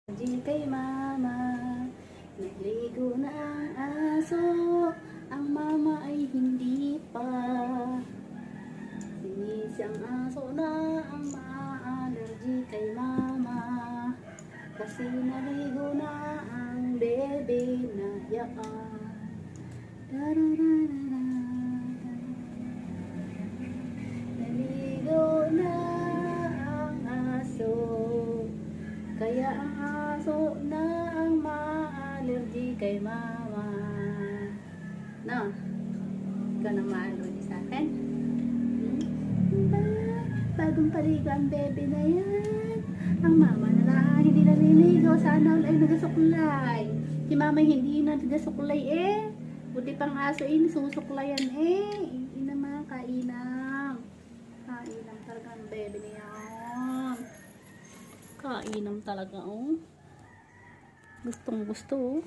Di kay mama, naligo na ang aso, ang mama ay hindi pa. Sinisang aso na ang ma-allergy kay mama, kasi naligo na ang bebe na yaan. Darararara. Naligo na ang aso, kaya ang aso na ang ma-allergy kay mama. No? Ikaw na ma-allergy sa akin? Bagong paligo ang bebe na yan. Ang mama na lang, hindi naliligo. Sana all ay nagasuklay. Si mama hindi na nagasuklay eh. Buti pang aso eh, nasusuklayan eh. Hindi naman kainam. Kainam talaga ang bebe na yan. Kainam talaga oh. Gustong gusto oh.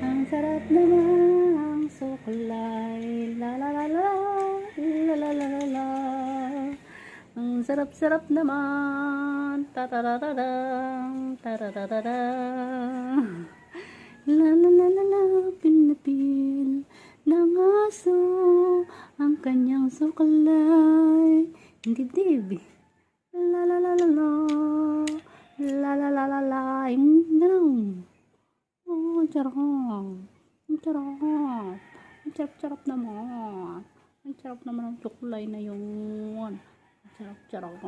Ang sarap naman ang suklay. La la la la la la la la la. Ang sarap-sarap naman. Ta ta ta ta ta ta ta ta ta. La la la la la. Pinapil ng aso ang kanyang suklay. Hindi baby. La la la la la. La la la la la. Ganun. Oh, charot. Ang charot. Ang charap-charap naman. Ang charap naman ang suklay na yun. Ang charap-charap.